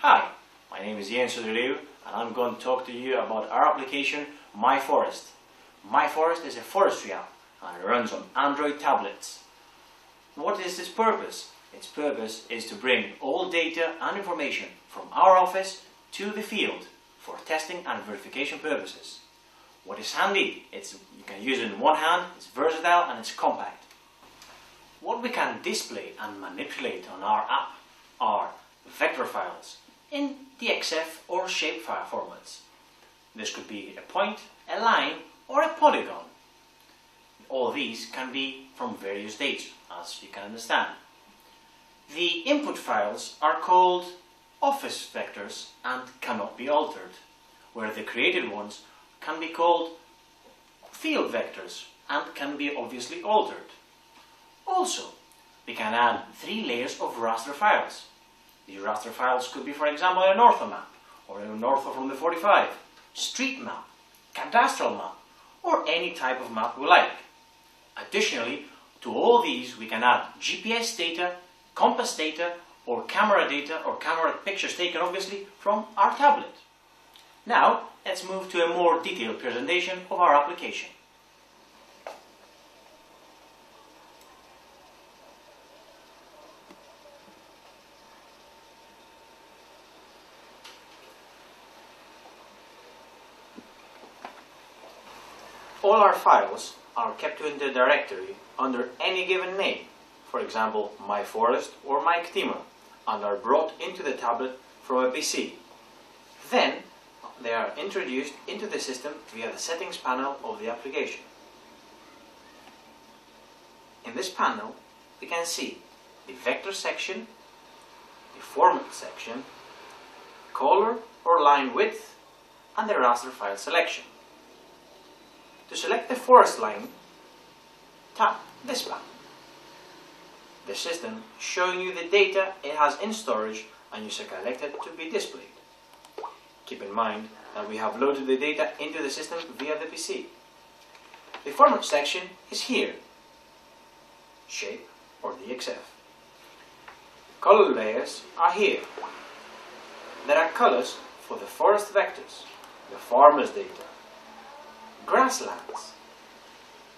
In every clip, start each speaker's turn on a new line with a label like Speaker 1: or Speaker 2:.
Speaker 1: Hi, my name is Ian Soderleu and I'm going to talk to you about our application MyForest. MyForest is a forestry app and it runs on Android tablets. What is its purpose? Its purpose is to bring all data and information from our office to the field for testing and verification purposes. What is handy? You can use it in one hand, it's versatile and it's compact. What we can display and manipulate on our app are vector files in DXF or shapefile formats. This could be a point, a line or a polygon. All these can be from various dates, as you can understand. The input files are called office vectors and cannot be altered, where the created ones can be called field vectors and can be obviously altered. Also, we can add 3 layers of raster files. These raster files could be, for example, an ortho map, or an ortho from the 45, street map, cadastral map, or any type of map we like. Additionally, to all these we can add GPS data, compass data, or camera pictures taken obviously from our tablet. Now, let's move to a more detailed presentation of our application. All our files are kept in the directory under any given name, for example MyForest or MyCtima, and are brought into the tablet from a PC. Then they are introduced into the system via the settings panel of the application. In this panel we can see the vector section, the format section, color or line width, and the raster file selection. To select the forest line, tap this button. The system is showing you the data it has in storage and you select it to be displayed. Keep in mind that we have loaded the data into the system via the PC. The format section is here, shape or DXF. Color layers are here. There are colors for the forest vectors, the farmers data, grasslands,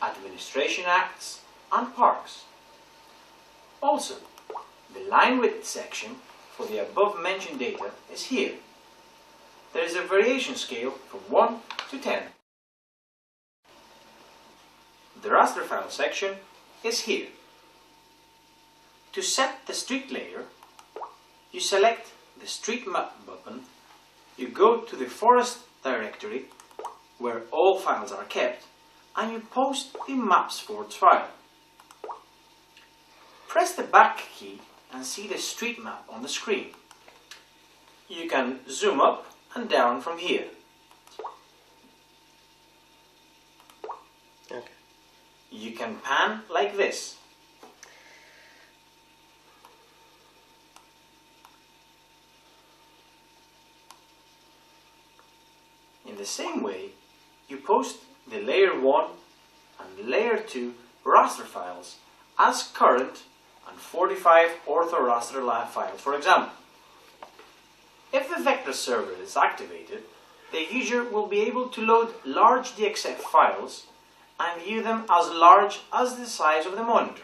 Speaker 1: administration acts and parks. Also, the line width section for the above mentioned data is here. There is a variation scale from 1 to 10. The raster file section is here. To set the street layer, you select the street map button, you go to the forest directory where all files are kept, and you post the MapsForest file. Press the back key and see the street map on the screen. You can zoom up and down from here. Okay. You can pan like this. In the same way, you post the layer 1 and layer 2 raster files as current and 45 ortho raster files, for example. If the vector server is activated, the user will be able to load large DXF files and view them as large as the size of the monitor.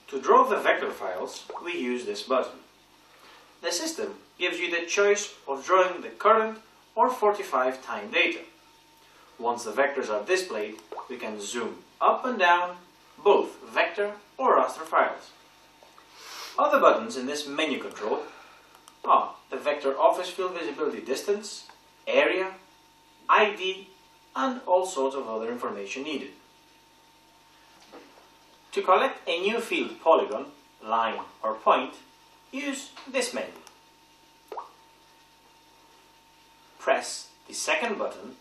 Speaker 1: To draw the vector files, we use this button. The system gives you the choice of drawing the current or 45 time data. Once the vectors are displayed, we can zoom up and down both vector or raster files. Other buttons in this menu control are the vector office field visibility distance, area, ID, and all sorts of other information needed. To collect a new field polygon, line or point, use this menu. Press the second button,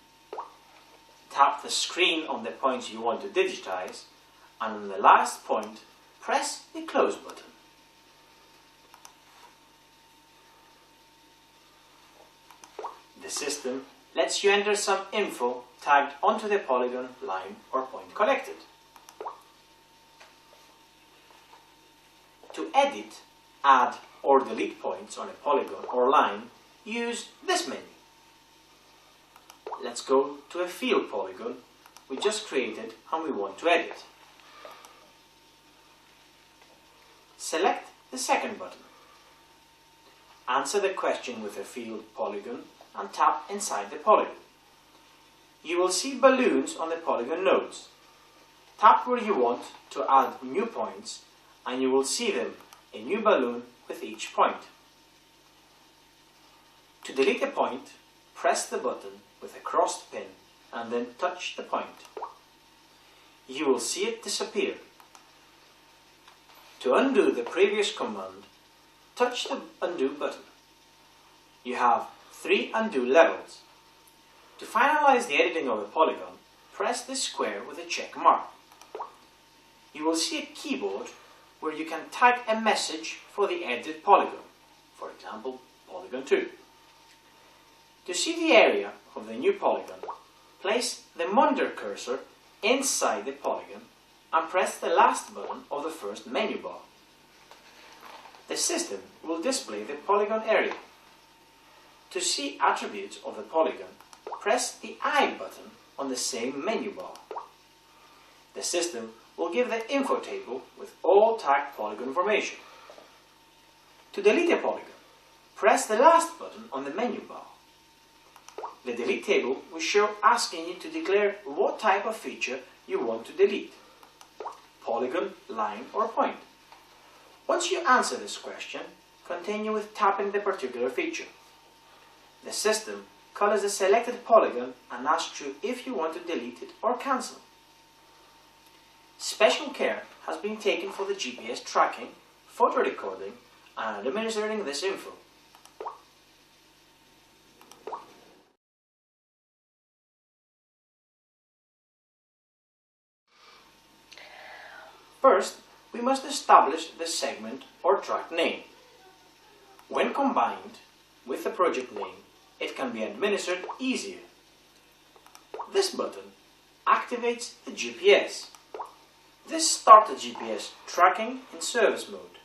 Speaker 1: tap the screen on the points you want to digitize, and on the last point, press the close button. The system lets you enter some info tagged onto the polygon, line or point collected. edit, add or delete points on a polygon or line, use this menu. Let's go to a field polygon we just created and we want to edit. Select the second button. Answer the question with a field polygon and tap inside the polygon. You will see balloons on the polygon nodes. Tap where you want to add new points and you will see them, a new balloon with each point. To delete a point, press the button with a crossed pin and then touch the point. You will see it disappear. To undo the previous command, touch the undo button. You have 3 undo levels. To finalize the editing of a polygon, press the square with a check mark. You will see a keyboard where you can type a message for the edited polygon, for example, polygon 2. To see the area of the new polygon, place the Monder cursor inside the polygon and press the last button of the first menu bar. The system will display the polygon area. To see attributes of the polygon, press the I button on the same menu bar. The system will give the info table with all tagged polygon information. To delete a polygon, press the last button on the menu bar. The delete table will show asking you to declare what type of feature you want to delete: polygon, line or point. Once you answer this question, continue with tapping the particular feature. The system colors the selected polygon and asks you if you want to delete it or cancel. Special care has been taken for the GPS tracking, photo recording and administering this info. First, we must establish the segment or track name. When combined with the project name, it can be administered easier. This button activates the GPS. This starts the GPS tracking in service mode.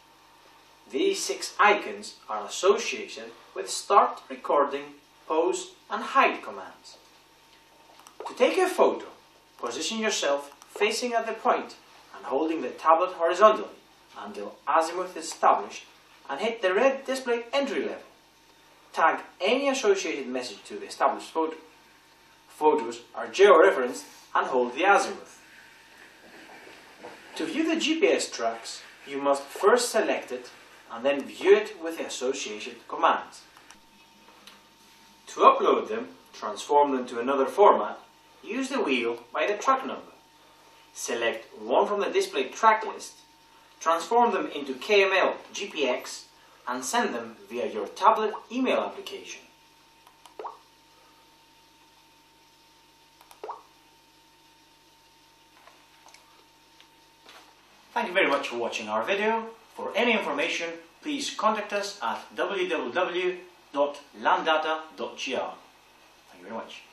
Speaker 1: These 6 icons are associated with start recording, pause and hide commands. To take a photo, position yourself facing at the point and holding the tablet horizontally until azimuth is established and hit the red display entry level. Tag any associated message to the established photo. Photos are geo-referenced and hold the azimuth. To view the GPS tracks, you must first select it and then view it with the associated commands. To upload them, transform them to another format, use the wheel by the track number. Select one from the display track list, transform them into KML GPX and send them via your tablet email application. Thank you very much for watching our video. For any information, please contact us at www.landdata.gr. Thank you very much.